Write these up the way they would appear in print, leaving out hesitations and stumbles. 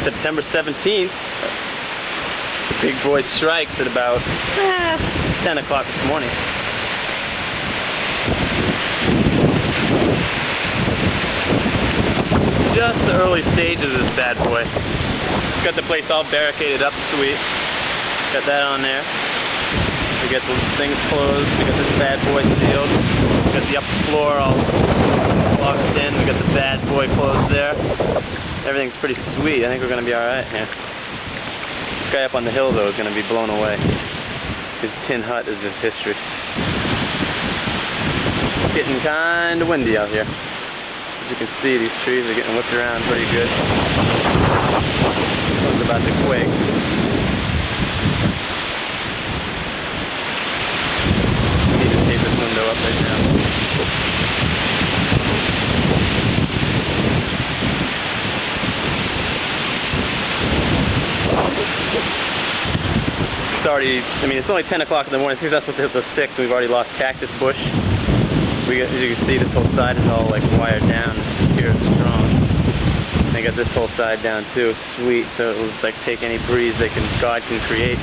September 17th. The big boy strikes at about 10 o'clock this morning. Just the early stages of this bad boy. Got the place all barricaded up, sweet. Got that on there. We got the things closed. We got this bad boy sealed. We got the upper floor all boxed in. We got the bad boy closed there. Everything's pretty sweet. I think we're gonna be all right here. This guy up on the hill though is gonna be blown away. His tin hut is just history. It's getting kind of windy out here. As you can see, these trees are getting whipped around pretty good. One's about to quake. I need to tape this window up right now. It's already, I mean, it's only 10 o'clock in the morning. I think that's supposed to hit those 6, and we've already lost cactus bush. As you can see, this whole side is all like wired down and secure and strong. And they got this whole side down too, sweet. So it'll just like take any breeze God can create.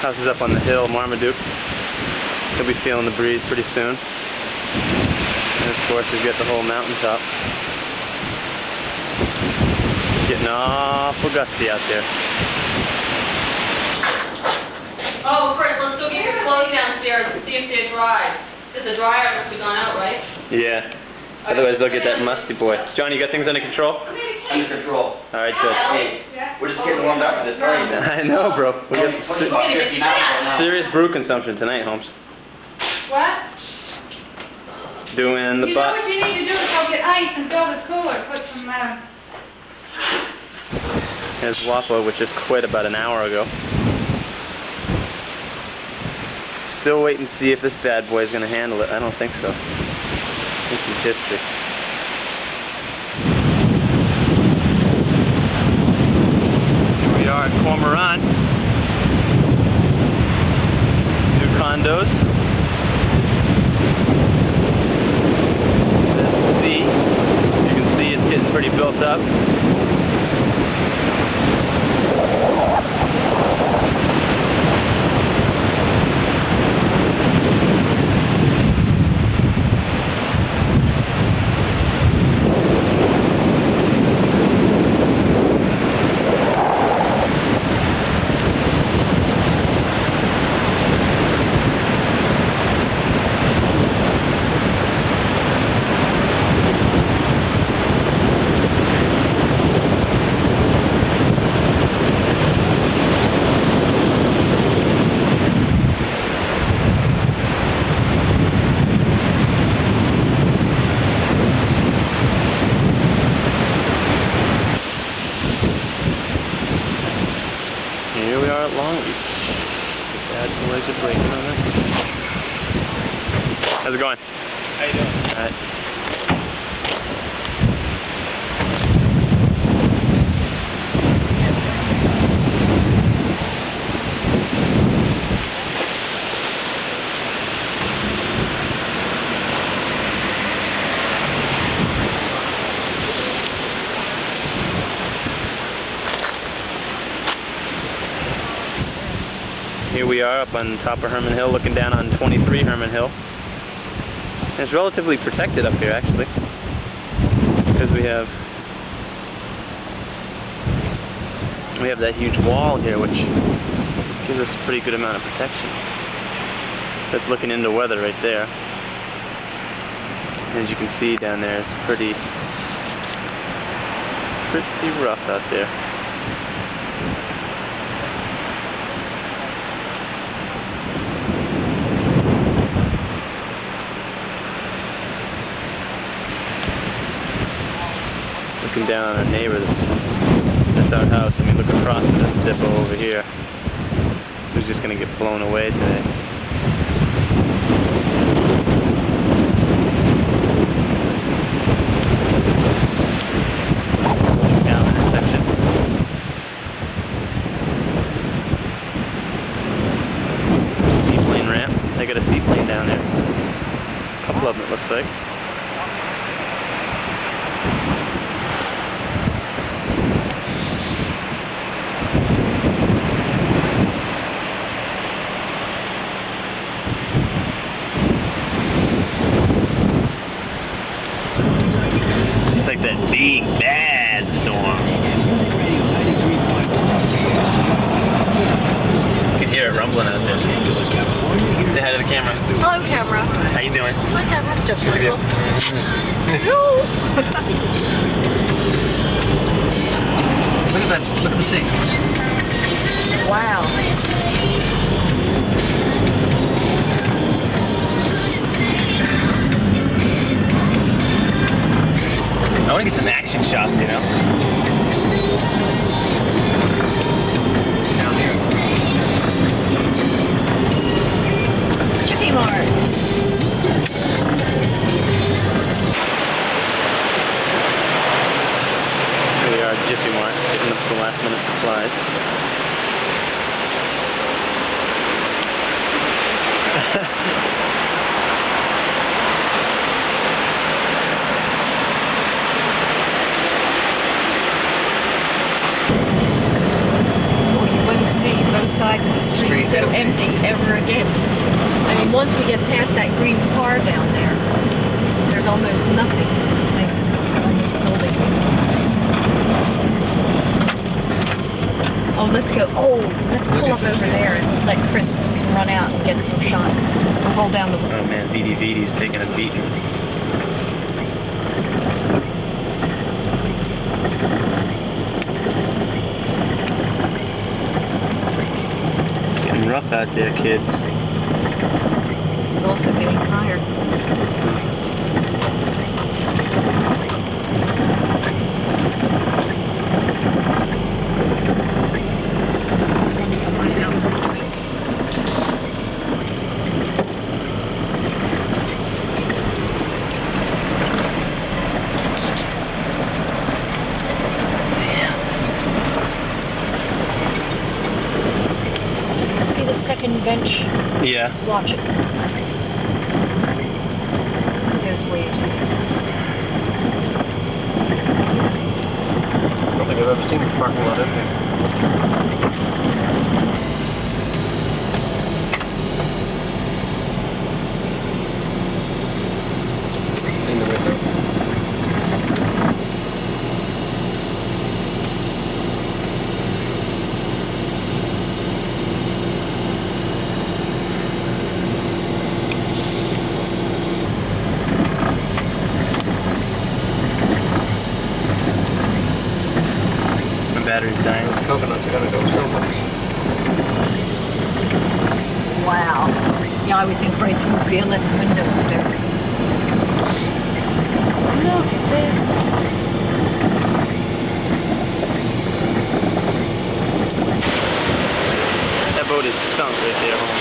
House is up on the hill, Marmaduke. He'll be feeling the breeze pretty soon. And of course, we've got the whole mountaintop. Getting awful gusty out there. Oh, first, let's go get your clothes downstairs and see if they're dried. Because the dryer must have gone out, right? Yeah. Otherwise, they'll get that musty boy. John, you got things under control? Under control. All right, so. Hey, we're just getting warmed up for this party, man. I know, bro. We got some serious brew consumption tonight, Holmes. What? Doing the You know what you need to do is go get ice and fill this cooler. Put some, There's Wapo, which just quit about an hour ago. Still waiting to see if this bad boy is going to handle it. I don't think so. I think he's history. Here we are at Cormorant. New condos. There's the sea. You can see it's getting pretty built up. Here we are at Long Beach. The bad boys are breaking on it. How's it going? How you doing? All right. Here we are up on top of Herman Hill, looking down on 23 Herman Hill. And it's relatively protected up here, actually, because we have that huge wall here, which gives us a pretty good amount of protection. That's looking into weather right there. And as you can see down there, it's pretty rough out there. Looking down on our neighbor, that's our house. I mean, look across to this zippo over here. Who's just gonna get blown away today. Down intersection. Seaplane ramp. They got a seaplane down there. A couple of them, it looks like. big bad storm. You can hear it rumbling out there. Say hi to the camera. Hello, camera. How you doing? Hi, camera. Just Good. wiggle. Look at that, look at the sea. Wow. I want to get some action shots, you know? Down here. Chippy Mart. Here we are at Jiffy Mart, picking up some last minute supplies. See both sides of the street so empty ever again. I mean, once we get past that green car down there, there's almost nothing on this building. Oh, let's go. Oh, let's pull up over there and let Chris run out and get some shots. Or hold down the window. Oh man, VDVD's taking a beating. Rough out there, kids. It's also getting higher. My house is doing. See the second bench? Yeah. Watch it. Look at those waves. I don't think I've ever seen this parking lot empty. In the window. Battery's dying. Those coconuts are gonna go so much. Wow. Yeah, I would think right through Violet's window up there. Look at this. That boat is sunk right there, home.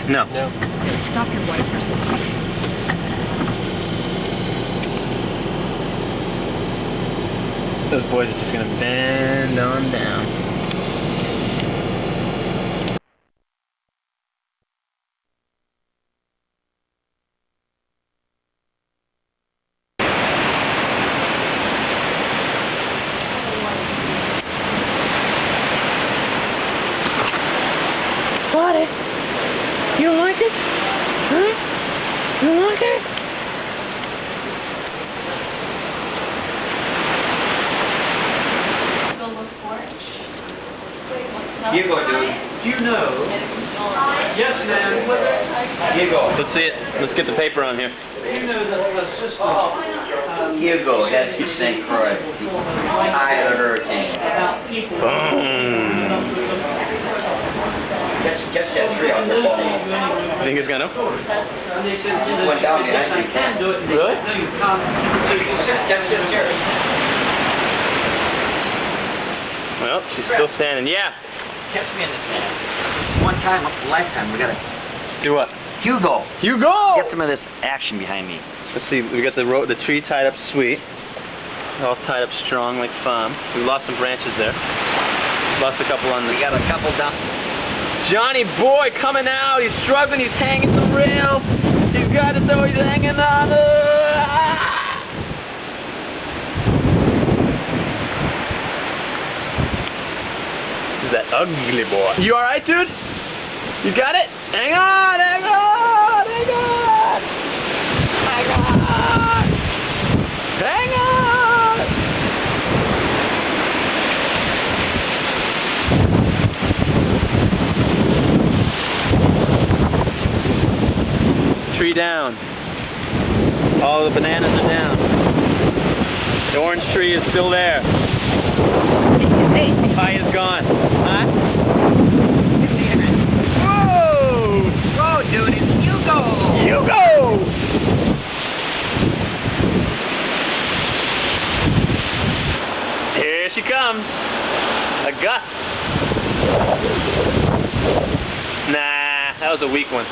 No. No. Okay, stop your wipers. Those boys are just gonna bend on down. What? You don't like it? Huh? You don't like it? Go look for it. Hugo, dude. Do you know? Yes, ma'am. Hugo. Let's see it. Let's get the paper on here. Do you know that the sister? Hugo, that's the St. Croix. Eye of the hurricane. Boom. Catch that tree on your phone. You think it's gonna? Just went down behind me. Really? Catch that tree. Well, she's still standing. Yeah. Catch me in this, man. This is one time, a lifetime. We gotta. Do what? Hugo. Hugo! Get some of this action behind me. Let's see. We got the tree tied up sweet. All tied up strong like farm. We lost some branches there. Lost a couple on the. We got a couple down. Johnny boy coming out. He's struggling. He's hanging the rail. He's got it though. He's hanging on. Ugly boy. You alright, dude? You got it? Hang on, hang on, hang on! Hang on! Hang on! Tree down. All the bananas are down. The orange tree is still there. Pie is gone. Huh? Whoa! Whoa, dude, it's HUGO! HUGO! Here she comes. A gust. Nah, that was a weak one.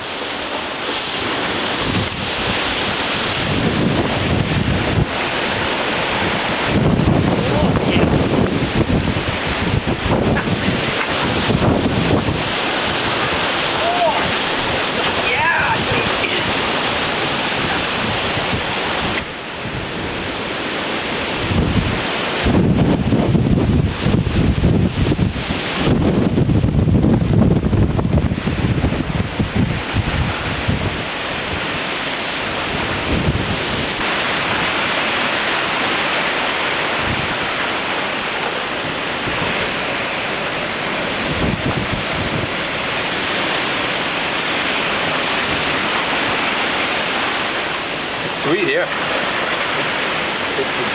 Sweet here. This is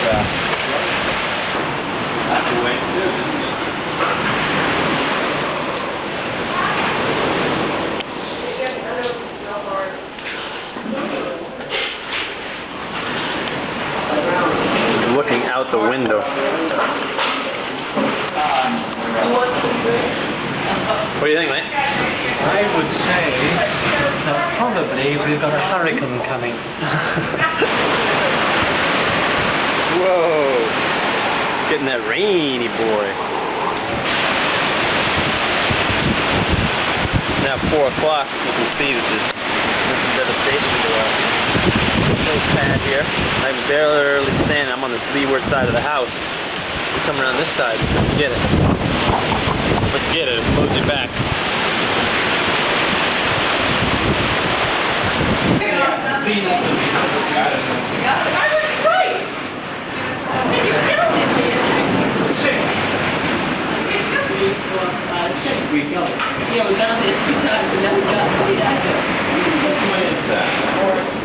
that's the way to do it, isn't it? Looking out the window. What do you think, mate? I would say that probably we've got a hurricane coming. Whoa! Getting that rainy boy. Now 4 o'clock, you can see that there's some devastation to our little pad here. I'm barely standing. I'm on this leeward side of the house. You come around this side, get it. Forget it, it blows you back.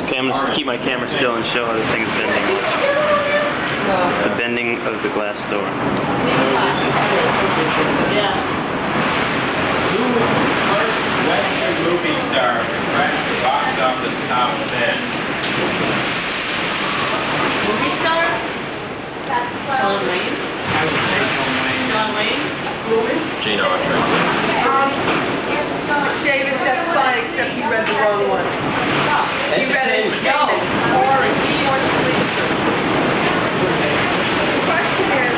Okay, I'm gonna keep my camera still and show how this thing is bending. It's the bending of the glass door. Who was the first Western movie star to crack the box office top 10? Movie star? John Wayne. I would say John Wayne. Gene Autry. David, that's fine, except he read the wrong one. He read entertainment. The question is,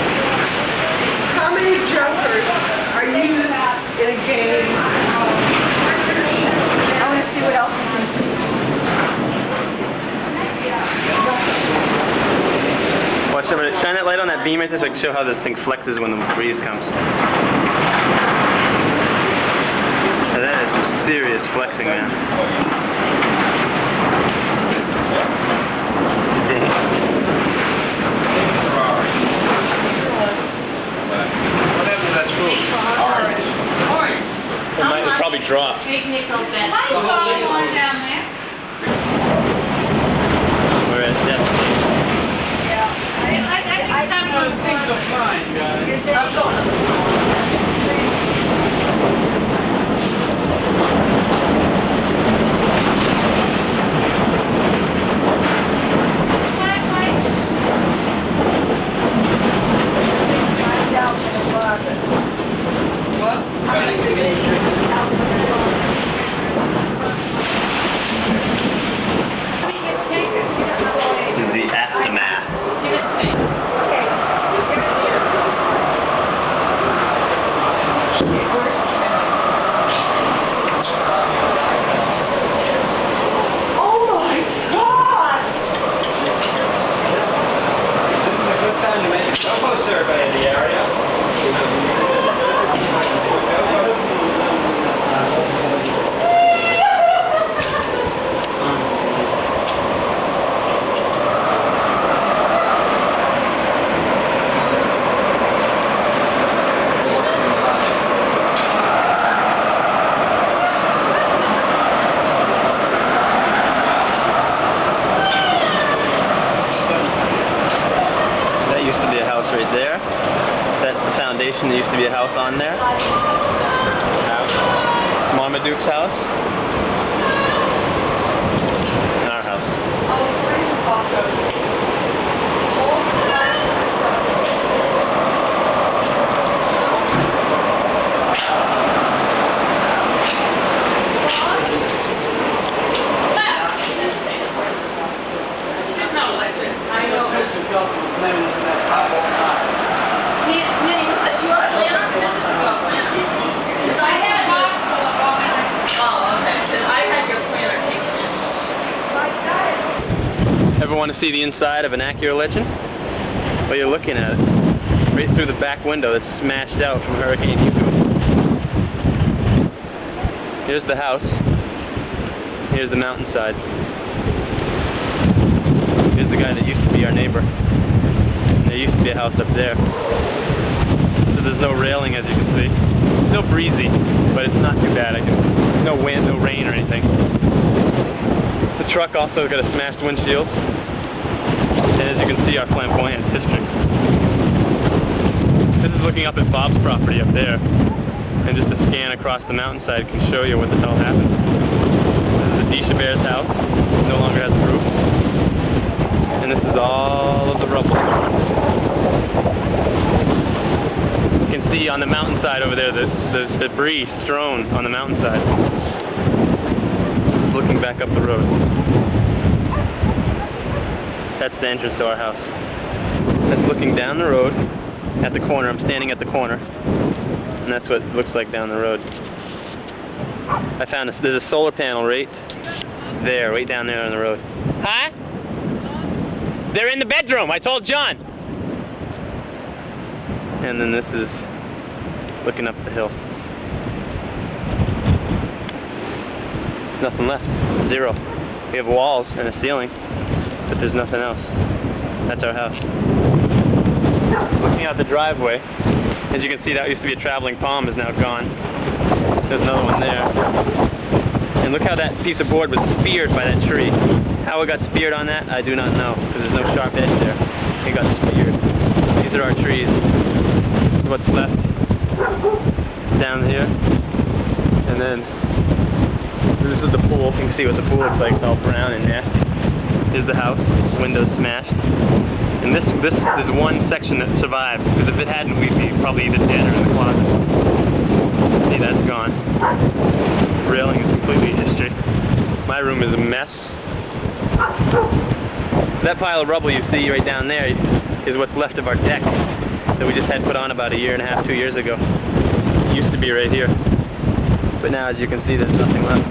how many jokers are used in a game? I want to see what else we can see. Watch over it. Shine that light on that beam right there so I can show how this thing flexes when the breeze comes. Now that is some serious flexing, man. Dang. Whatever that's food. Orange. It would probably drop. Why is all going down there? We're at depth. I think Things are fine, guys. there. That's the foundation. There used to be a house on there. Marmaduke's house. And our house. Ever want to see the inside of an Acura Legend? Well, you're looking at it. Right through the back window that's smashed out from Hurricane Hugo. Here's the house. Here's the mountainside. Here's the guy that used to be our neighbor. And there used to be a house up there. So there's no railing, as you can see. It's still breezy, but it's not too bad. There's no wind, no rain or anything. The truck also got a smashed windshield. And as you can see, our flamboyant history. This is looking up at Bob's property up there. And just a scan across the mountainside can show you what the hell happened. This is the Disha Bear's house. It no longer has a roof. And this is all of the rubble. You can see on the mountainside over there the debris strewn on the mountainside. This is looking back up the road. That's the entrance to our house. That's looking down the road at the corner. I'm standing at the corner. And that's what it looks like down the road. I found there's a solar panel right there, right down there on the road. Huh? They're in the bedroom, I told John. And then this is looking up the hill. There's nothing left, zero. We have walls and a ceiling, but there's nothing else. That's our house. Looking out the driveway, as you can see, that used to be a traveling palm, is now gone. There's another one there. And look how that piece of board was speared by that tree. How it got speared on that, I do not know, because there's no sharp edge there. It got speared. These are our trees. This is what's left down here. And then this is the pool. You can see what the pool looks like. It's all brown and nasty. Here's the house. Windows smashed. And this is one section that survived, because if it hadn't, we'd be probably either dead or in the closet. See, that's gone. Railing is completely history. My room is a mess. That pile of rubble you see right down there is what's left of our deck that we just had put on about 1.5 years, 2 years ago. It used to be right here. But now, as you can see, there's nothing left.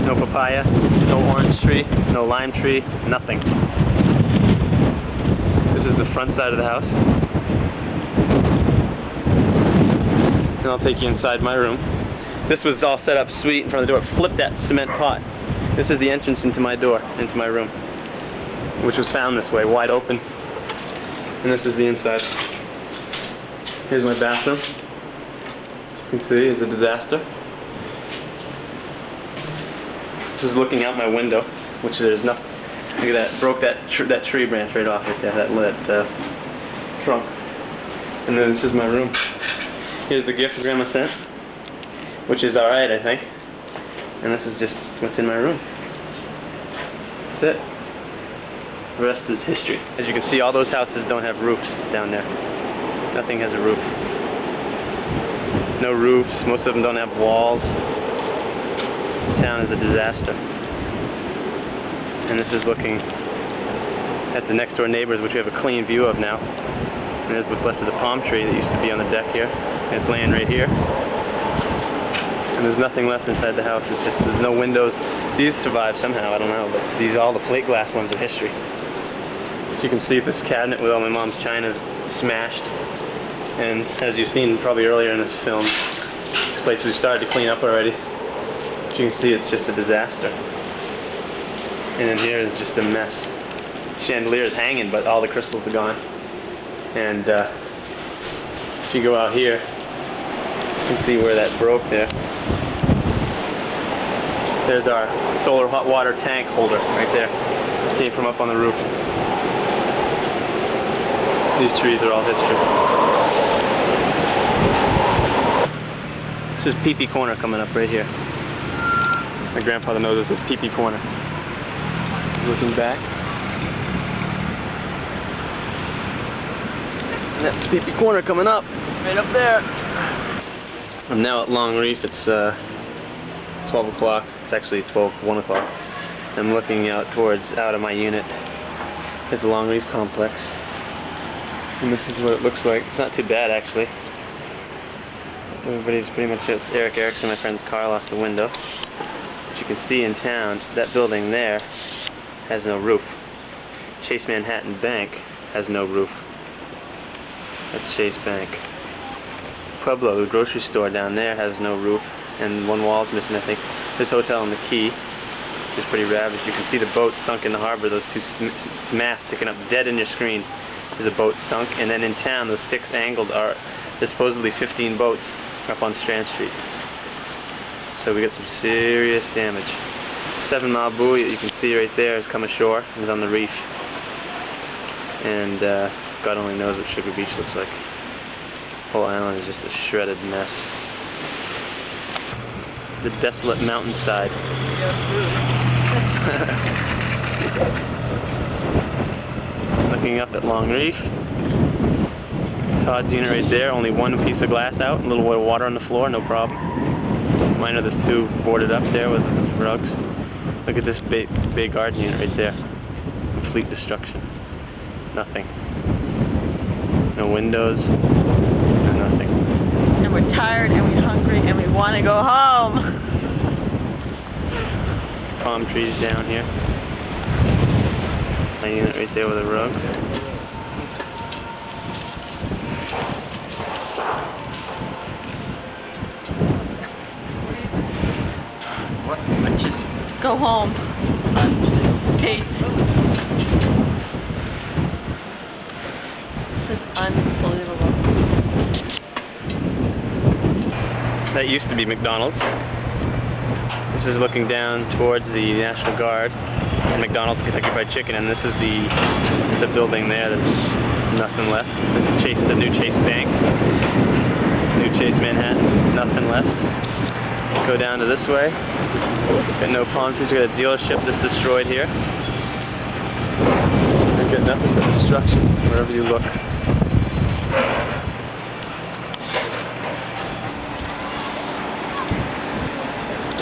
No papaya, no orange tree, no lime tree, nothing. This is the front side of the house. And I'll take you inside my room. This was all set up sweet in front of the door. Flip that cement pot. This is the entrance into my door, into my room, which was found this way, wide open. And this is the inside. Here's my bathroom. You can see it's a disaster. This is looking out my window, which there's nothing. Look at that, broke that tree branch right off right there, that trunk. And then this is my room. Here's the gift Grandma sent, which is alright, I think. And this is just what's in my room. That's it. The rest is history. As you can see, all those houses don't have roofs down there. Nothing has a roof. No roofs, most of them don't have walls. The town is a disaster. And this is looking at the next door neighbors, which we have a clean view of now. And there's what's left of the palm tree that used to be on the deck here. And it's laying right here. And there's nothing left inside the house. It's just, there's no windows. These survived somehow, I don't know, but these, all the plate glass ones are history. You can see this cabinet with all my mom's china is smashed. And as you've seen probably earlier in this film, this place we've started to clean up already. But you can see it's just a disaster. And in here is just a mess. Chandelier is hanging, but all the crystals are gone. And if you go out here, you can see where that broke there. There's our solar hot water tank holder right there. Came from up on the roof. These trees are all history. This is Pee-Pee Corner coming up right here. My grandfather knows this is Pee-Pee Corner. He's looking back. And that's Pee-Pee Corner coming up, right up there. I'm now at Long Reef. It's 12 o'clock. It's actually 1 o'clock. I'm looking out of my unit at the Long Reef complex. And this is what it looks like. It's not too bad, actually. Everybody's pretty much, it's Eric Erickson, my friend's car, lost a window. But you can see in town, that building there has no roof. Chase Manhattan Bank has no roof. That's Chase Bank. Pueblo, the grocery store down there, has no roof, and one wall's missing, I think. This hotel on the Key is pretty ravaged. You can see the boats sunk in the harbor, those two masts sticking up dead in your screen. There's a boat sunk, and then in town, those sticks angled are, there's supposedly 15 boats up on Strand Street. So we got some serious damage. 7 Mile buoy that you can see right there has come ashore, is on the reef. And God only knows what Sugar Beach looks like. The whole island is just a shredded mess. The desolate mountainside. Looking up at Long Reef. Todd's unit right there, only one piece of glass out, a little bit of water on the floor, no problem. Mine are the 2 boarded up there with rugs. Look at this Bay Garden unit right there. Complete destruction. Nothing. No windows, no nothing. And we're tired and we're hungry and we want to go home. Palm trees down here. My unit right there with the rugs. Go home. States. This is unbelievable. That used to be McDonald's. This is looking down towards the National Guard and McDonald's, Kentucky Fried Chicken, and this is it's a building there that's nothing left. This is the new Chase Bank, new Chase Manhattan, nothing left. Go down to this way. Got no palm trees. We got a dealership that's destroyed here. We've got nothing but destruction wherever you look.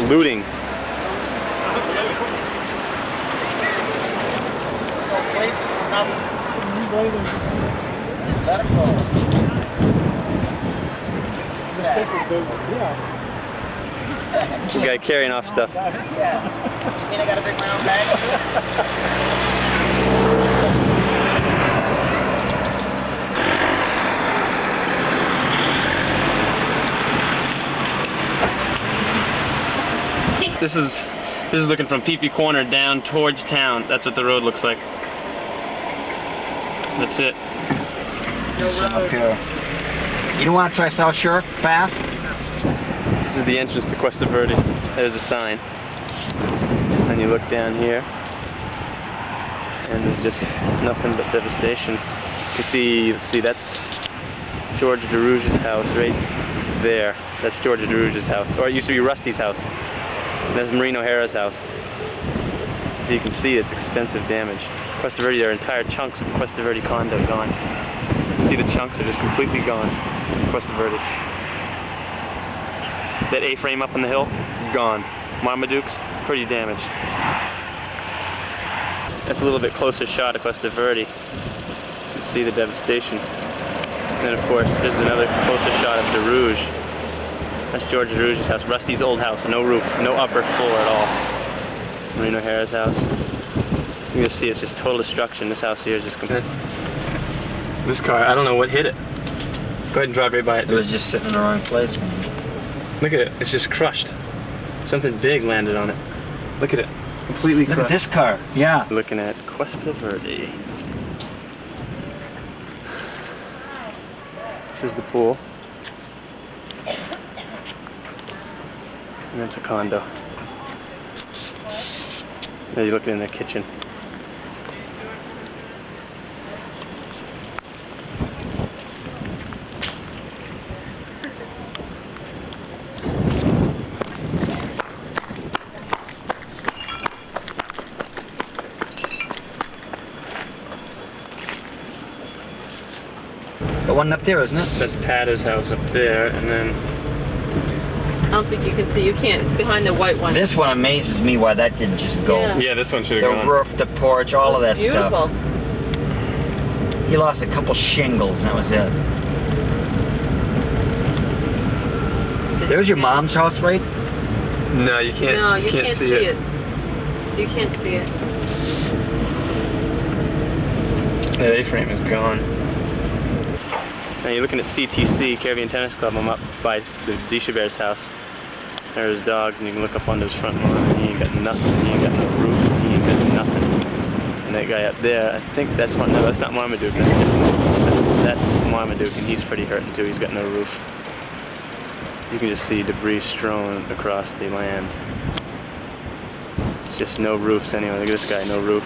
Looting. You guy carrying off stuff. Yeah. You mean I gotta bring my own bag? This is looking from Pee-Pee Corner down towards town. That's what the road looks like. That's it. Up here. You don't want to try South Shore fast? This is the entrance to Cuesta Verde. There's the sign. And you look down here, and there's just nothing but devastation. You can see, let's see, that's George DeRouge's house right there. That's George DeRouge's house. Or it used to be Rusty's house. And that's Maureen O'Hara's house. So you can see it's extensive damage. Cuesta Verde, there are entire chunks of the Cuesta Verde condo gone. See, the chunks are just completely gone. Cuesta Verde. That A-frame up on the hill, gone. Marmaduke's, pretty damaged. That's a little bit closer shot of Cuesta Verde. You can see the devastation. And then of course, there's another closer shot of DeRouge. That's George DeRouge's house, Rusty's old house, no roof, no upper floor at all. Maureen O'Hara's house. You can see it's just total destruction. This house here is just complete. This car, I don't know what hit it. Go ahead and drive right by it. It was just sitting in the wrong place. Look at it, it's just crushed. Something big landed on it. Look at it, completely crushed. Look at this car, yeah. Looking at Cuesta Verde. This is the pool. And that's a condo. Now you're looking in the kitchen. The one up there, isn't it? That's Patter's house up there, and then I don't think you can see. You can't. It's behind the white one. This one amazes me why that didn't just go. Yeah. this one should The have gone. roof, the porch, all of that beautiful. stuff. He lost a couple shingles, and that was it. There's your mom's house, right? No, you can't. No, you can't see it. You can't see it. The A-frame is gone. Now you're looking at CTC, Caribbean Tennis Club. I'm up by the Dishabear's house. There's dogs, and you can look up on his front lawn. He ain't got nothing. He ain't got no roof. He ain't got nothing. And that guy up there, I think that's no, that's not Marmaduke. That's Marmaduke, and he's pretty hurting too. He's got no roof. You can just see debris strewn across the land. It's just no roofs anyway. Look at this guy, no roof.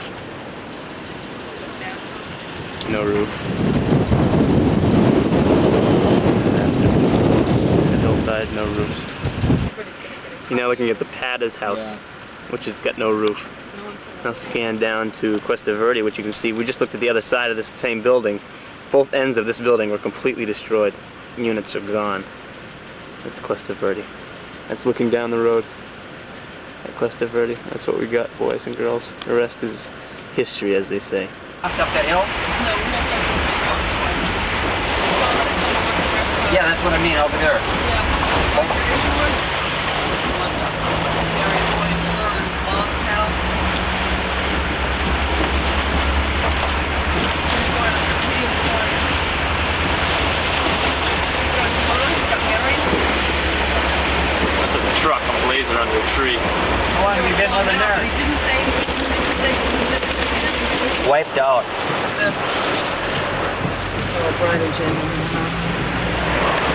No roof. The hillside, no roofs. You're now looking at the Patter's house, which has got no roof. Now scan down to Cuesta Verde, which you can see, we just looked at the other side of this same building. Both ends of this building were completely destroyed. Units are gone. That's Cuesta Verde. That's looking down the road at Cuesta Verde. That's what we got, boys and girls. The rest is history, as they say. Up that hill? Yeah, that's what I mean, over there. That's a truck blazing under a tree. How long have you been living there? He didn't say. Wiped out. Oh, Brian and Jen in the house.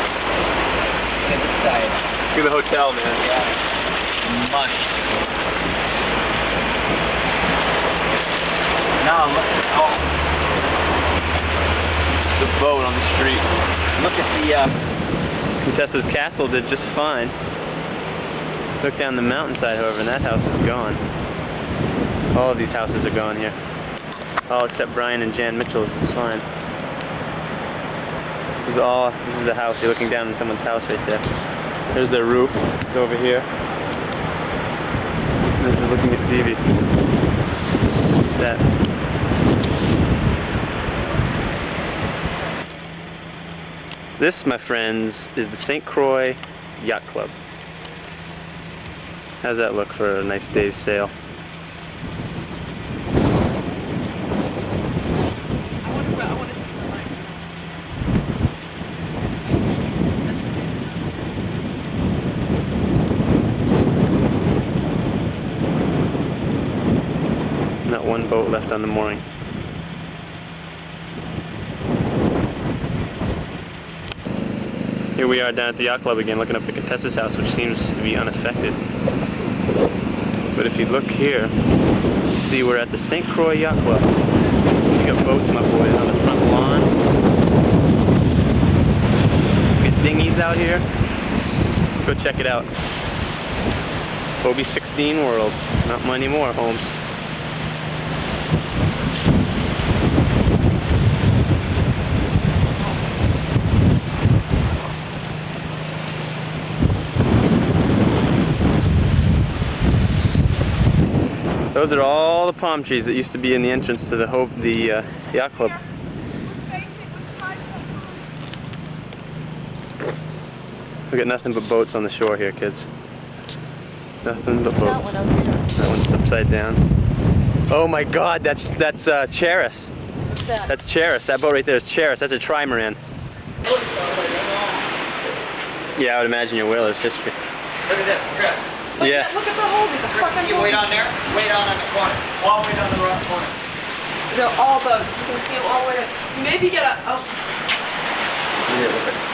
Look at this side. Look at the hotel, man. Yeah. Mush. Now look. Oh, The boat on the street. look at the. Contessa's castle did just fine. Look down the mountainside, however, and that house is gone. All of these houses are gone here. All except Brian and Jan Mitchell's is fine. This is a house. You're looking down in someone's house right there. There's their roof. It's over here. This is looking at TV. That. This, my friends, is the St. Croix Yacht Club. How's that look for a nice day's sail? Not one boat left on the mooring. Here we are down at the yacht club again, looking up the Contessa's house, which seems to be unaffected. But if you look here, you see we're at the St. Croix Yacht Club. We got boats, my boys, on the front lawn. We got dinghies out here. Let's go check it out. Hobie 16 Worlds. Not many more, Holmes. Those are all the palm trees that used to be in the entrance to the yacht club. We got nothing but boats on the shore here, kids. Nothing but boats. That one's upside down. Oh my God, that's Charis. What's that? That's Charis. That boat right there is Charis. That's a trimaran. Yeah, I would imagine your whaler's history. Look at this, Chris. Yeah. Look at the hole. The fucking You wait on there. Wait on the corner. All the way down the right corner. They're all boats. You can see them all the way. Maybe get a. Oh. Here, look at.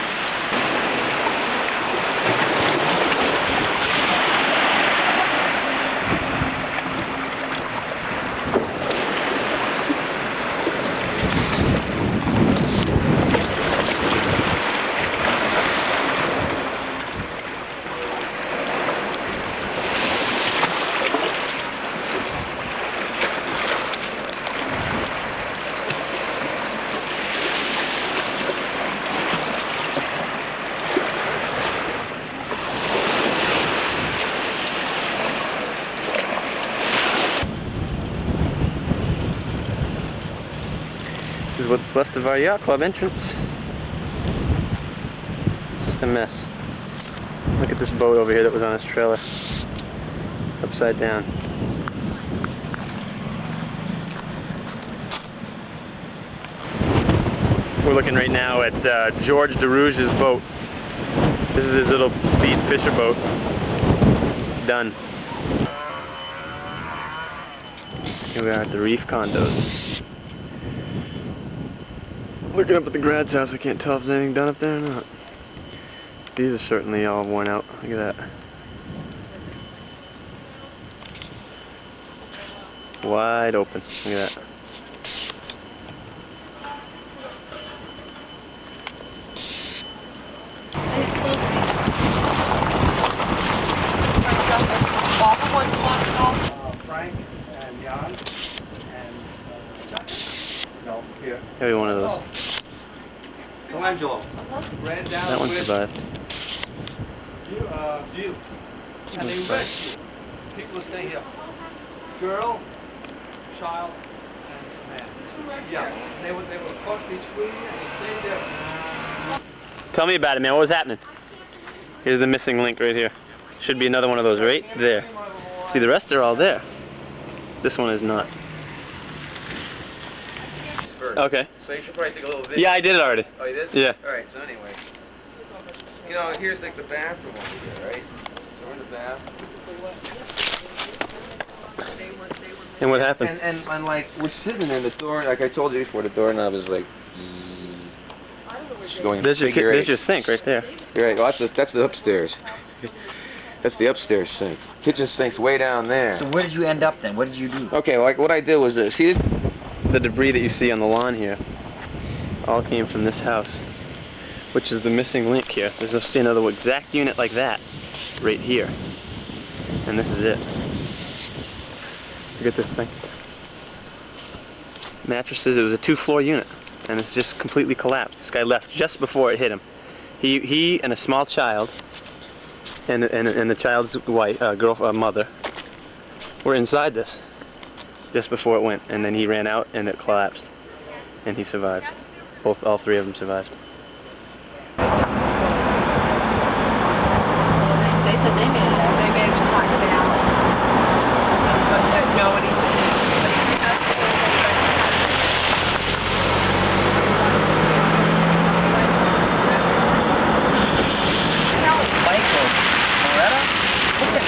what's left of our yacht club entrance. It's just a mess. Look at this boat over here that was on his trailer. Upside down. We're looking right now at George DeRouge's boat. This is his little speed fisher boat. Done. Here we are at the Reef Condos. Looking up at the Grad's house, I can't tell if there's anything done up there or not. These are certainly all worn out. Look at that. Wide open. Look at that. Frank and Jan and no, here. Maybe one of those. Angelo. Ran down That one with survived. you. And they rescue. People stay here. Girl, child, and man. Yeah. They were caught between and they stayed there. Tell me about it, man. What was happening? Here's the missing link right here. Should be another one of those right there. See, the rest are all there. This one is not. Okay. So you should probably take a little video. Yeah, I did it already. Oh, you did? Yeah. Alright, so anyway. You know, here's like the bathroom over here, right? So we're in the bath. And what happened? And like, we're sitting there, the door, like I told you before, the doorknob is like... Just going There's figure your eight. sink right there. You're right, well, that's the upstairs. That's the upstairs sink. Kitchen sink's way down there. So where did you end up then? What did you do? Okay, like what I did was, see this? The debris that you see on the lawn here all came from this house, which is the missing link here. There's another exact unit like that right here. And this is it. Look at this thing. Mattresses, it was a 2-floor unit. And it's just completely collapsed. This guy left just before it hit him. He and a small child and the child's wife, mother were inside this just before it went, and then he ran out and it collapsed, and he survived. All three of them survived. They said they managed to knock it out. But nobody said.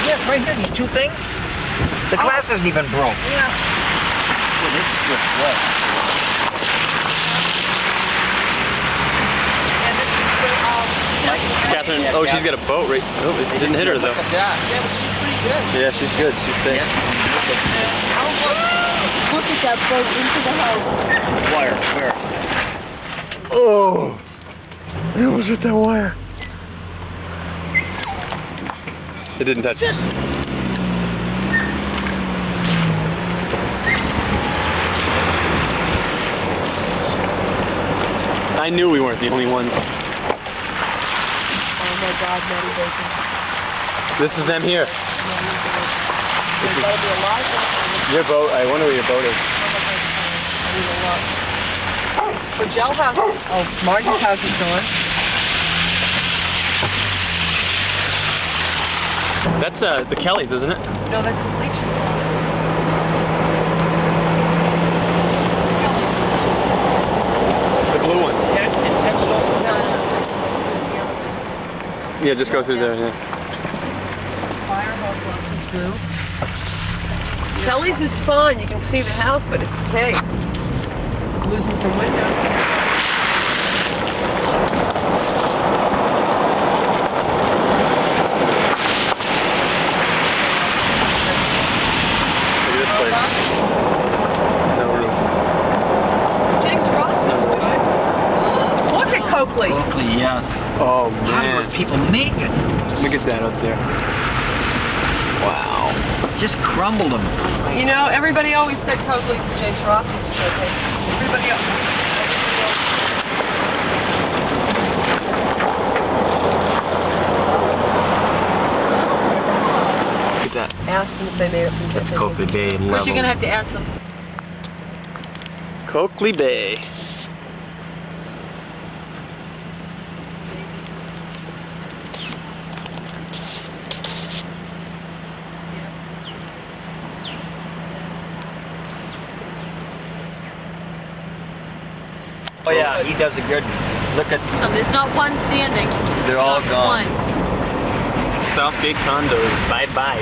Yeah, right here, these two things. The glass isn't even broke. Yeah. Well, this is good. What? Yeah, this is for Catherine, oh, she's got a boat right. Oh, it didn't hit her though. Look at that. Yeah, but she's pretty good. Yeah, she's good. She's safe. Look at that boat into the house. Wire, where? Oh, I almost hit that wire. It didn't touch it. I knew we weren't the only ones. Oh my God, Maddie Bacon. This is them here. There's got to be a lot of Your boat, I wonder where your boat is. For Gel House. Oh, Martin's house is gone. That's the Kellys, isn't it? No, that's the bleachers. The blue one. No. Yeah, just go through there, yeah. Fire hose screw. Kelly's is fine. You can see the house, but it's okay. Losing some window. Coakley. Coakley, yes. Oh How do man. those people make it? Look at that up there. Wow. Just crumbled them. You know, everybody always said Coakley for James Ross's is okay. Everybody else. Look at that. Ask them if they made it from That's Coakley Bay and Of course, level. you're going to have to ask them. Coakley Bay. Oh yeah, he does a good. Look at. There's not one standing. They're all Not gone. one. Southgate condos, bye bye.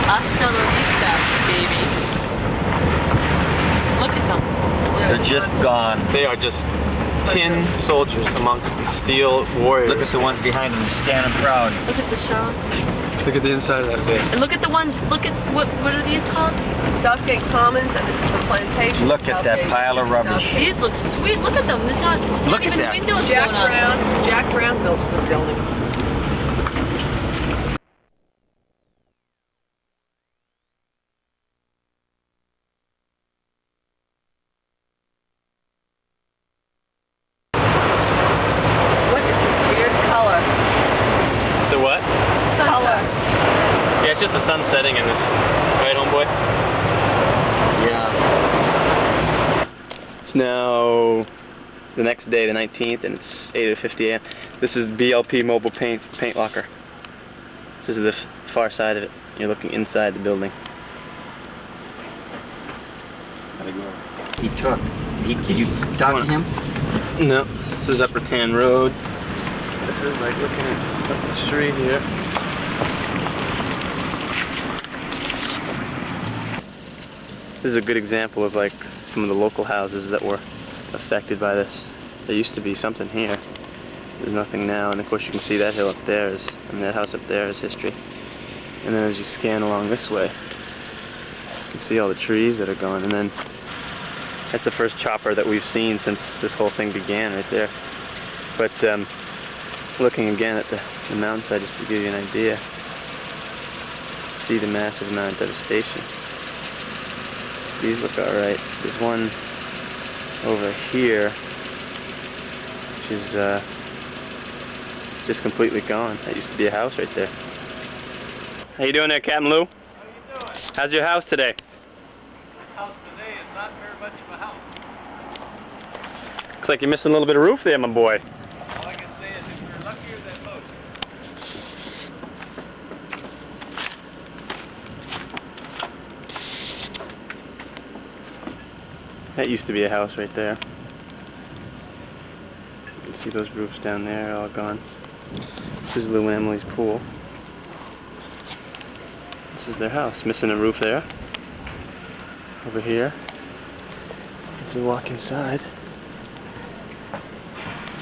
Hasta la vista, baby. Look at them. They're just gone. They are just tin soldiers amongst the steel warriors. Look at the ones behind them, standing proud. Look at the show. Look at the inside of that thing. And look at the ones, look at, what are these called? Southgate Commons, and this is the plantation. Look at that pile of rubbish. These look sweet. Look at them. There's not Look at even that. windows Jack going on. Jack Brown built a good building. What is this weird color? The what? Color. Yeah, it's just the sun setting in this. Right, homeboy? Yeah. It's now the next day, the 19th, and it's 8:50 a.m. This is BLP Mobile Paint Locker. This is the far side of it. You're looking inside the building. He took. Did you talk to him? No. This is Upper Tan Road. This is like looking up the street here. This is a good example of like some of the local houses that were affected by this. There used to be something here. There's nothing now, and of course you can see that hill up there is, and that house up there is history. And then as you scan along this way, you can see all the trees that are gone, and then that's the first chopper that we've seen since this whole thing began right there. But looking again at the mountainside just to give you an idea, see the massive amount of devastation. These look alright. There's one over here which is just completely gone. That used to be a house right there. How you doing there, Captain Lou? How you doing? How's your house today? House today is not very much of a house. Looks like you're missing a little bit of roof there, my boy. All I can say is that we're luckier than most. That used to be a house right there. You can see those roofs down there all gone. This is Lou and Emily's pool. This is their house. Missing a roof there. Over here. If you walk inside,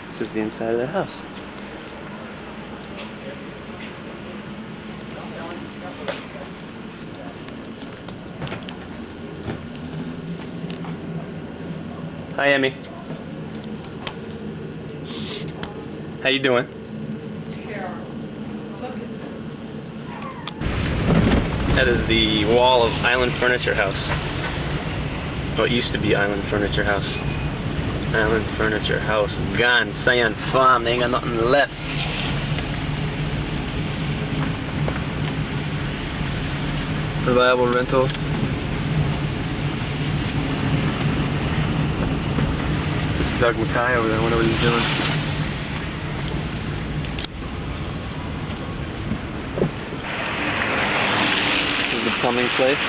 this is the inside of their house. Hi, Emmy. How you doing? That is the wall of Island Furniture House. Well, it used to be Island Furniture House. Island Furniture House. Gone. Cyan Farm. They ain't got nothing left. Reliable rentals. This is Doug Mackay over there. I wonder what he's doing. This is the plumbing place.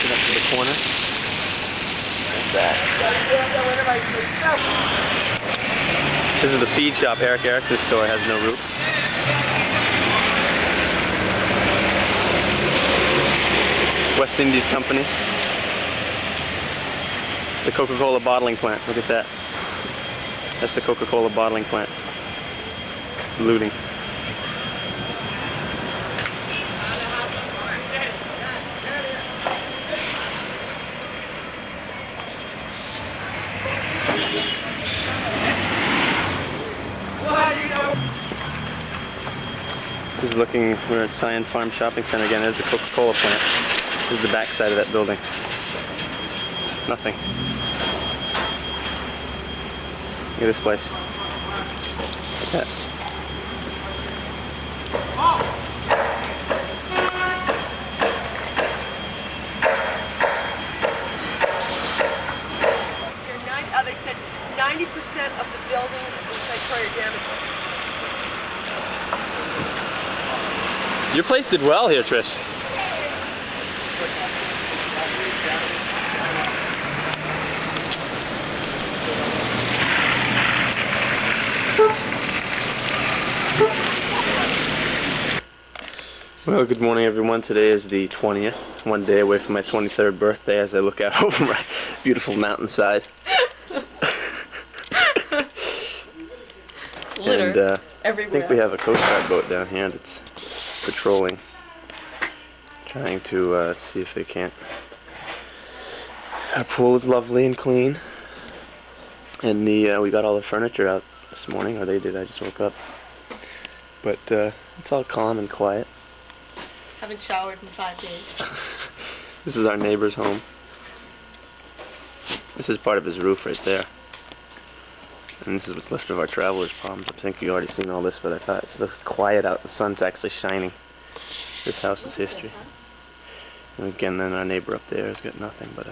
Get up to the corner. Like that. This is the feed shop. Eric Erickson's store has no roof. West Indies Company. The Coca-Cola bottling plant. Look at that. That's the Coca-Cola bottling plant. Looting. This is looking, we're at Cyan Farm Shopping Center again. There's the Coca-Cola plant. This is the back side of that building. Nothing. Look at this place. Look at that. They said 90% of the buildings inside Croix are damaged. Your place did well here, Trish. Well, good morning everyone. Today is the 20th, one day away from my 23rd birthday as I look out over my beautiful mountainside. And I think we have a Coast Guard boat down here that's patrolling, trying to see if they can't. Our pool is lovely and clean, and we got all the furniture out this morning, or they did. I just woke up, but it's all calm and quiet. Haven't showered in 5 days. This is our neighbor's home. This is part of his roof right there. And this is what's left of our traveler's problems. I think you've already seen all this, but I thought it's looks quiet out. The sun's actually shining. This house is history. And again, then our neighbor up there has got nothing but a...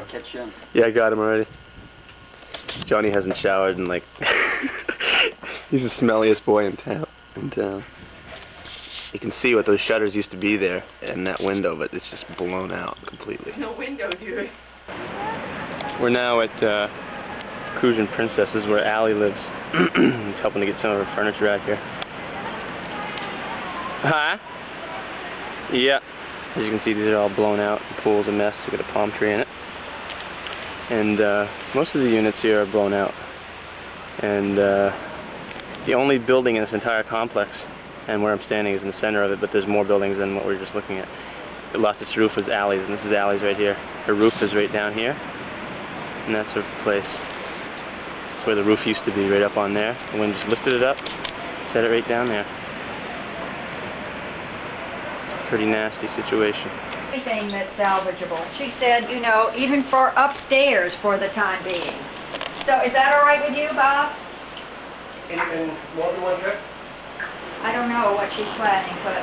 Catch him. Yeah, I got him already. Johnny hasn't showered and like... He's the smelliest boy in town. You can see what those shutters used to be there in that window, but it's just blown out completely. There's no window, dude. We're now at Cruise and Princess. This is where Allie lives. He's helping to get some of her furniture out here. Huh? Yeah. As you can see, these are all blown out. The pool's a mess. We got a palm tree in it. And most of the units here are blown out. And the only building in this entire complex, and where I'm standing, is in the center of it, but there's more buildings than what we were just looking at. It lost its roof, is Allie's, and this is Allie's right here. Her roof is right down here, and that's her place. That's where the roof used to be, right up on there. The wind just lifted it up, set it right down there. It's a pretty nasty situation. Anything that's salvageable. She said, you know, even for upstairs for the time being. So is that all right with you, Bob? In more than one trip? I don't know what she's planning, but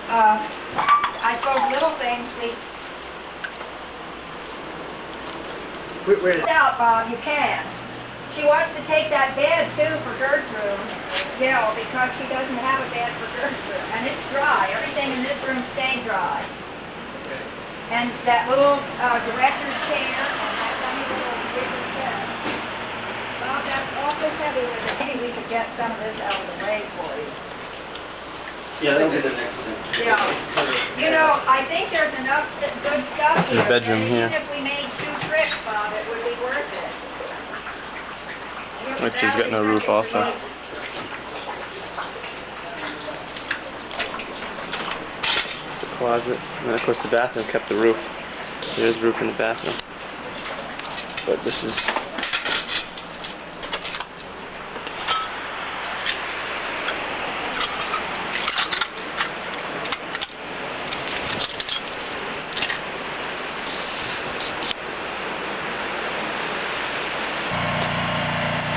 I suppose little things we... Where is it? Out, Bob, you can. She wants to take that bed too for Gert's room, you know, because she doesn't have a bed for Gert's room, and it's dry. Everything in this room stayed dry. Okay. And that little director's chair and that funny little bigger bed. Well, that's awfully heavy with it. Maybe we could get some of this out of the way for you. Yeah, that'll be the next thing. Yeah. You know, I think there's enough good stuff This is here. the bedroom that here. Even if we made 2 trips, Bob, it would be worth it. Which has got no roof also. The closet, and then of course the bathroom kept the roof. There's roof in the bathroom. But this is...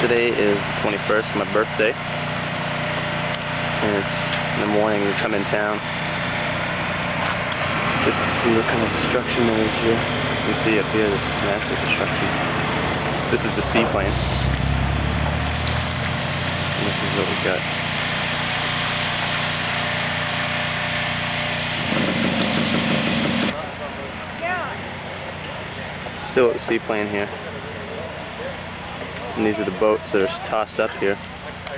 Today is the 21st, my birthday, and it's in the morning. We come in town just to see what kind of destruction there is here. You can see up here, this is massive destruction. This is the seaplane, and this is what we got. Still at the seaplane here. And these are the boats that are tossed up here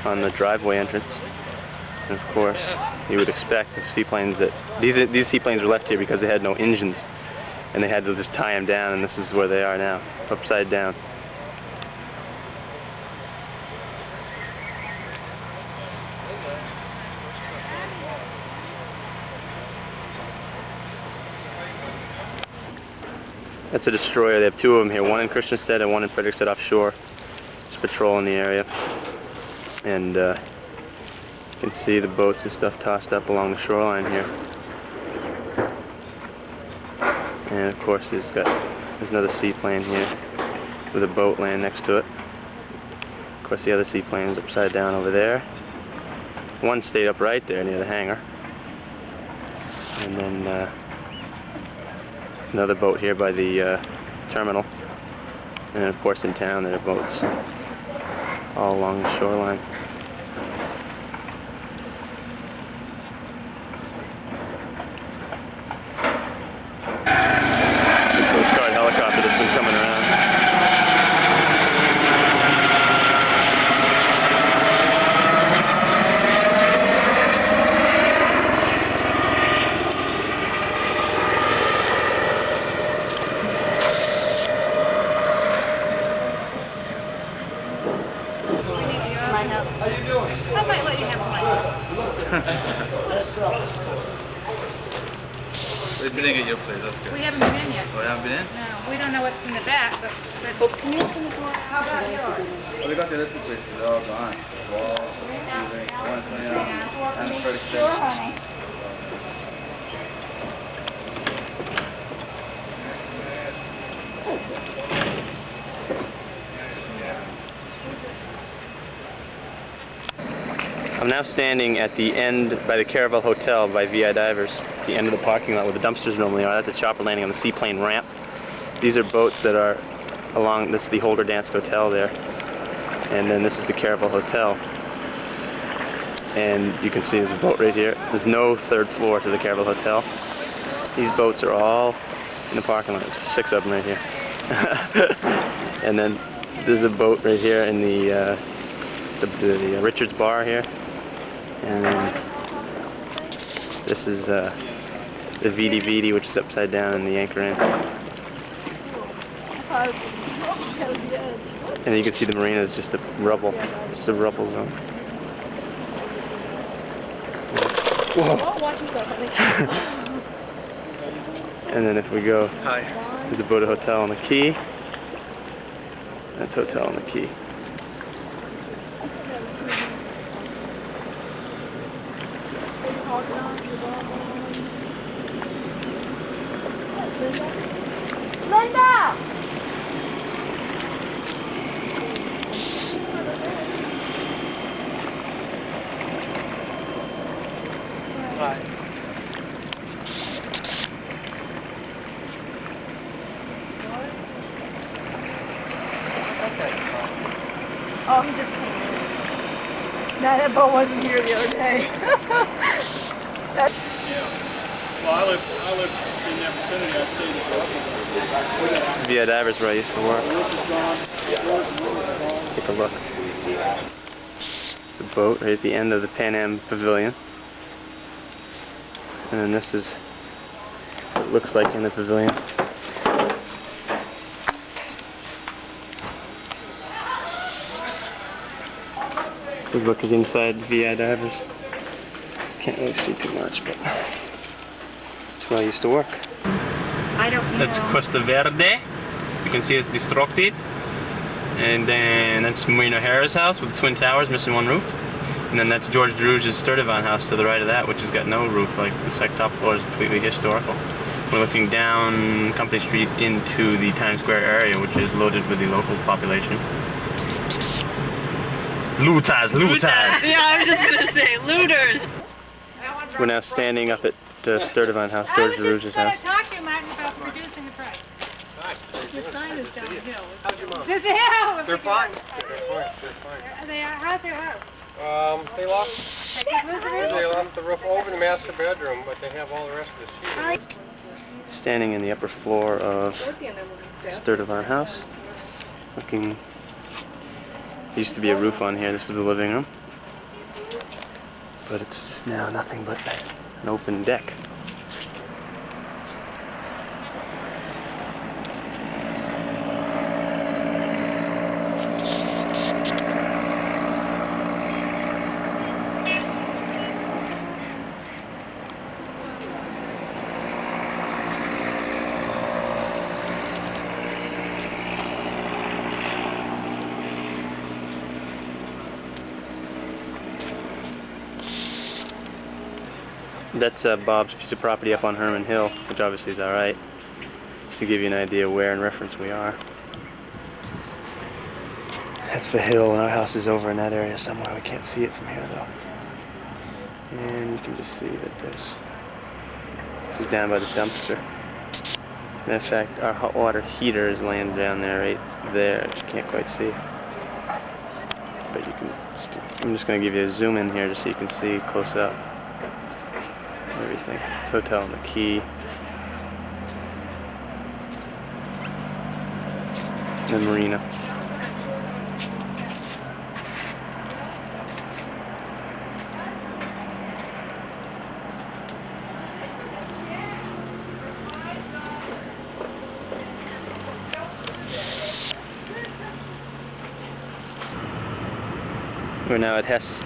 on the driveway entrance. And of course, you would expect if seaplanes that these seaplanes were left here because they had no engines, and they had to just tie them down. And this is where they are now, upside down. That's a destroyer. They have 2 of them here, one in Christiansted and one in Frederiksted offshore. Patrol in the area, and you can see the boats and stuff tossed up along the shoreline here. And of course there's another seaplane here with a boat laying next to it. Of course the other seaplane is upside down over there. One stayed upright there near the hangar. And then there's another boat here by the terminal. And of course in town there are boats all along the shoreline. The Coast Guard helicopter that's been coming around. What do you think of your place? That's good. We haven't been in yet. Oh, you haven't been in? No, we don't know what's in the back, but how about yours? Well, we got the other two places. They're all gone. Wall, everything. One Sunny Island, and the first Sure, honey. I'm now standing at the end by the Caravel Hotel by VI Divers, the end of the parking lot where the dumpsters normally are. That's a chopper landing on the seaplane ramp. These are boats that are along, this is the Holder Dansk Hotel there. And then this is the Caravel Hotel. And you can see there's a boat right here. There's no third floor to the Caravel Hotel. These boats are all in the parking lot. There's 6 of them right here. And then there's a boat right here in the Richards Bar here. And then this is the VD, which is upside down in the anchor end. And you can see the marina is just a rubble, just a rubble zone. Whoa! Watch yourself, honey. And then if we go, there's a boat hotel on the quay. That's hotel on the quay. Linda! Right. Oh, he just came in. No, that boat wasn't here the other day. Well, I live in that vicinity. I stayed VI Divers where I used to work. Take a look. It's a boat right at the end of the Pan Am Pavilion. And then this is what it looks like in the pavilion. This is looking inside VI Divers. Can't really see too much, but that's where I used to work. I don't know. That's Costa Verde. You can see it's destructed. And then that's Marina O'Hara's house with Twin Towers missing one roof. And then that's George Derouge's Sturtevant house to the right of that, which has got no roof. Like the top floor is completely historical. We're looking down Company Street into the Times Square area, which is loaded with the local population. Looters, looters! Yeah, I was just gonna say, looters! We're now standing up at Sturtevant house, I George was Derouge's just going house. to talk to you, Martin, about reducing the price. The sign is downhill. Sit down. They're fine. They're fine. How's your house? They lost Lose the roof? they lost the roof over the master bedroom, but they have all the rest of the sheet. Standing in the upper floor of Sturtevant house. Looking. There used to be a roof on here. This was the living room. But it's just now nothing but an open deck. That's Bob's piece of property up on Herman Hill, which obviously is alright. Just to give you an idea where in reference we are. That's the hill, and our house is over in that area somewhere. We can't see it from here though. And you can just see that this is down by the dumpster. Matter of fact, our hot water heater is laying down there, right there. You can't quite see. But you can, I'm just going to give you a zoom in here just so you can see close up. Everything. It's hotel on the quay. The marina. We're now at Hess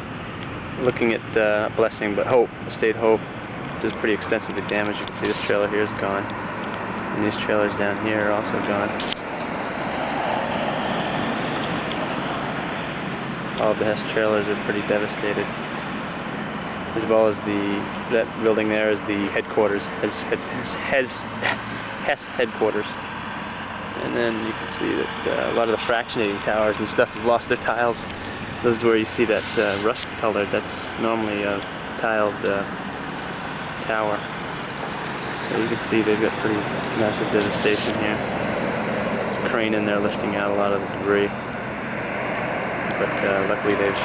looking at not Blessing, but Hope, Estate Hope, which is pretty extensively damaged. You can see this trailer here is gone, and these trailers down here are also gone. All of the Hess trailers are pretty devastated, as well as that building there is the headquarters, Hess headquarters. And then you can see that a lot of the fractionating towers and stuff have lost their tiles. This is where you see that rust color. That's normally a tiled tower. So you can see they've got pretty massive devastation here. There's a crane in there lifting out a lot of the debris. But luckily they've,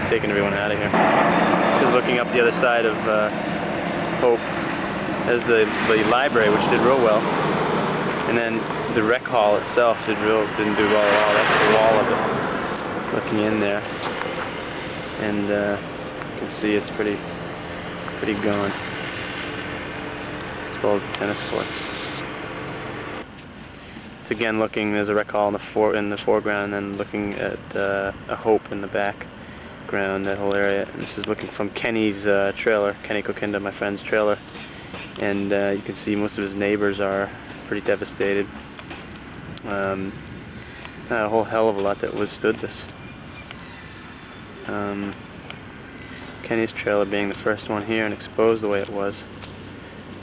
taken everyone out of here. Just looking up the other side of Hope, there's the library, which did real well. And then the rec hall itself didn't do well at all. That's the wall of it, looking in there. And you can see it's pretty gone, as well as the tennis courts. It's again looking, there's a rec hall in the foreground, and then looking at a Hope in the background, that whole area. And this is looking from Kenny's trailer, Kenny Kokinda, my friend's trailer. And you can see most of his neighbors are pretty devastated. Not a whole hell of a lot that withstood this. Kenny's trailer being the first one here and exposed the way it was,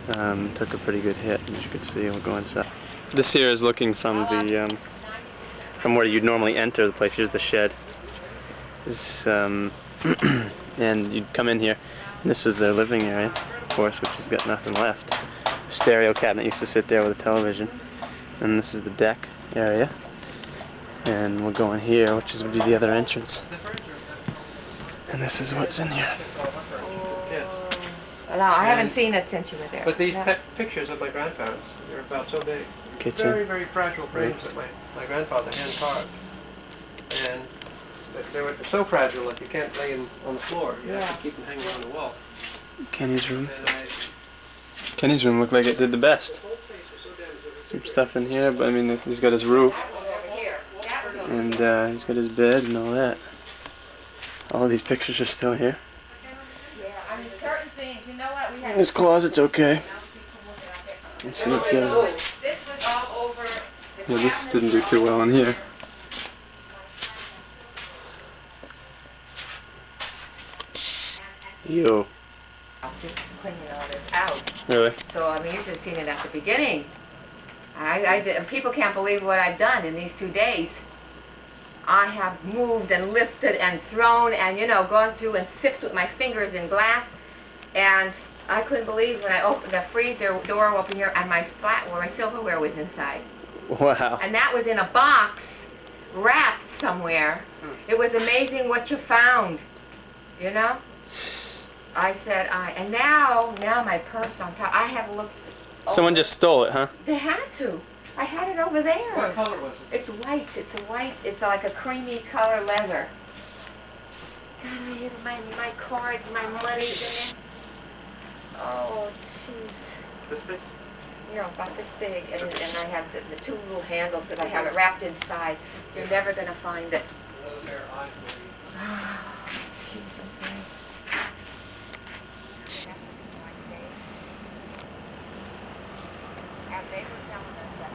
took a pretty good hit, as you can see. We'll go inside. This here is looking from the from where you'd normally enter the place. Here's the shed. This, and you'd come in here, and this is their living area, of course, which has got nothing left. Stereo cabinet used to sit there with a television, and this is the deck area, and we'll go in here, which would be the other entrance, and this is what's in here. Well, no, I haven't seen it since you were there. But these pictures of my grandparents, they're about so big. Kitchen. Very, very fragile frames that my grandfather hand carved. And they were so fragile that you can't lay them on the floor. You have to keep them hanging on the wall. Kenny's room. Kenny's room looked like it did the best. Some stuff in here, but I mean, he's got his roof, and he's got his bed and all that. All of these pictures are still here. Yeah, I mean, certain things, you know what? We had This closet's okay. Let's see what this was all over the this didn't do too well in here. Yo. Just cleaning all this out. Really? So, I mean, you should have seen it at the beginning. I did, people can't believe what I've done in these 2 days. I have moved and lifted and thrown and, gone through and sifted with my fingers in glass. And I couldn't believe when I opened the freezer door open here and my my silverware was inside. Wow. And that was in a box, wrapped somewhere. It was amazing what you found, I said, and now my purse on top. I have looked. Someone just stole it, huh? They had to. I had it over there. What color was it? It's white. It's a white. It's like a creamy color leather. God, I hid my cards, my money in there. Oh, jeez. This big? About this big, and I have the two little handles because I have it wrapped inside. You're never gonna find it. Oh, jeez, okay. They were telling us that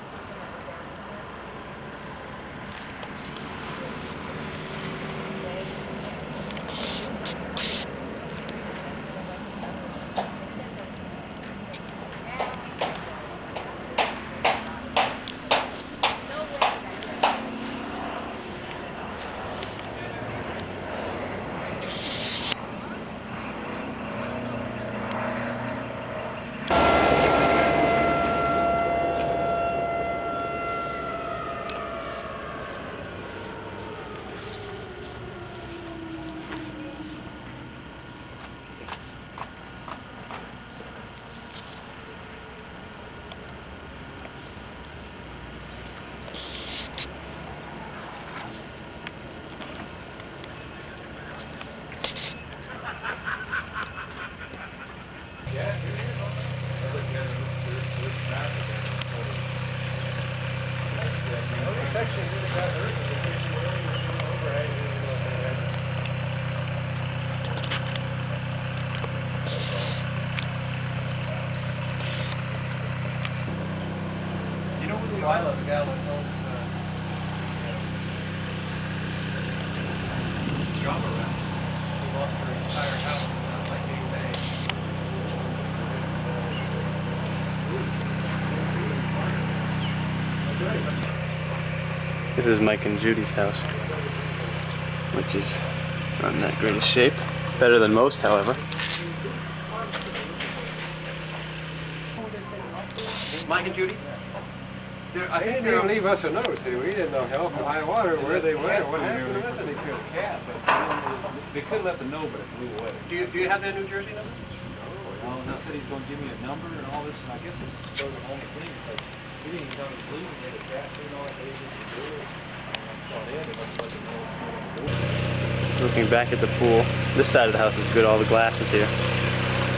fellow, the guy that owned drama rap. He lost her entire house like being made. This is Mike and Judy's house, which is not in that great a shape. Better than most, however. Mike and Judy? I think they didn't leave us a note, see, we didn't know hell from high water, where they went, or what happened to them. They could have, but they couldn't let them know, but it blew away. Do you have that New Jersey number? Well, he said he's going to give me a number and all this, and I guess it's still the only thing, because he didn't even tell me to leave, he had a cat food and all that, they just do it. That's all they had, they must let them know what to do. Just looking back at the pool, this side of the house is good, all the glass is here.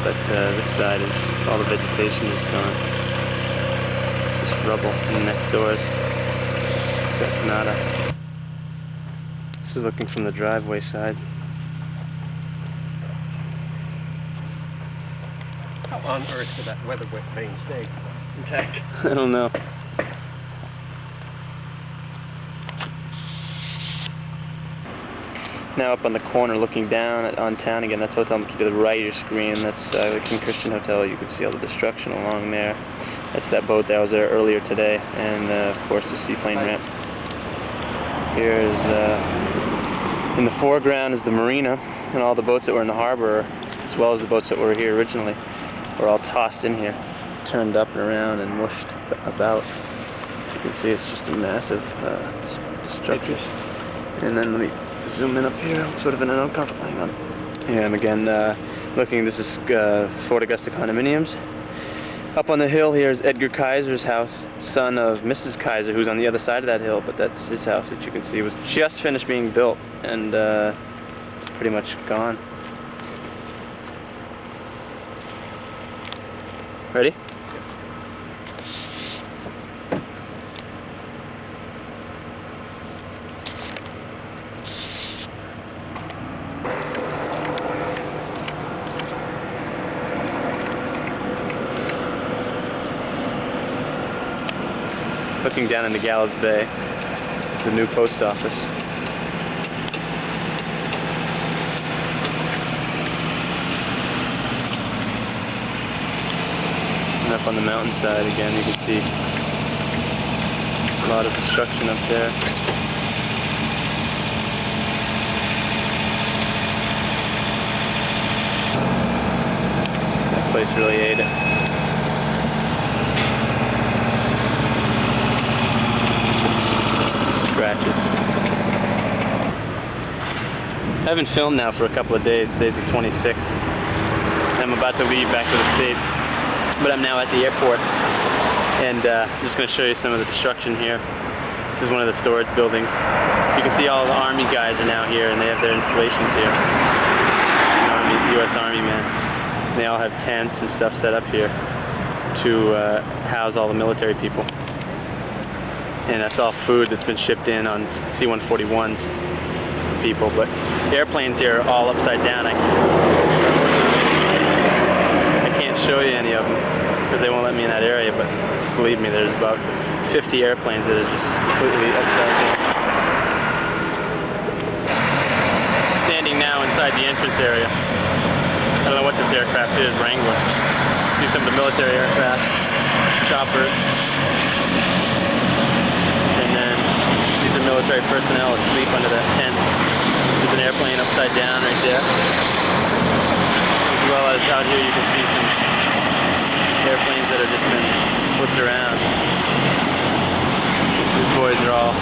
But this side is, all the vegetation is gone. Rubble, and next door is got nada. This is looking from the driveway side. How on earth did that weather vane stay intact? I don't know. Now up on the corner looking down on town again, that's Hotel McKee to the right of your screen. That's the King Christian Hotel. You can see all the destruction along there. That's that boat that was there earlier today, and of course the seaplane ramp. Here is, in the foreground is the marina, and all the boats that were in the harbor, as well as the boats that were here originally, were all tossed in here, turned up and around and mushed about. You can see it's just a massive destruction. And then let me zoom in up here, I'm sort of in an uncomfortable, hang on. And again, looking, this is Fort Augusta Condominiums. Up on the hill here is Edgar Kaiser's house, son of Mrs. Kaiser, who's on the other side of that hill, but that's his house, which you can see was just finished being built, and it's pretty much gone. Ready? Looking down into Gallows Bay, the new post office. And up on the mountainside again, you can see a lot of construction up there. That place really ate it. Scratches. I haven't filmed now for a couple of days. Today's the 26th. I'm about to leave back to the States, but I'm now at the airport, and I'm just going to show you some of the destruction here. This is one of the storage buildings. You can see all the Army guys are now here, and they have their installations here. US Army men. They all have tents and stuff set up here to house all the military people. And that's all food that's been shipped in on C-141s for people. But the airplanes here are all upside down. I can't show you any of them because they won't let me in that area, but believe me, there's about 50 airplanes that are just completely upside down. Standing now inside the entrance area. I don't know what this aircraft is, Wrangler. See some of the military aircraft, choppers. And then these are military personnel asleep under that tent. There's an airplane upside down right there. As well as out here you can see some airplanes that have just been flipped around. These boys are all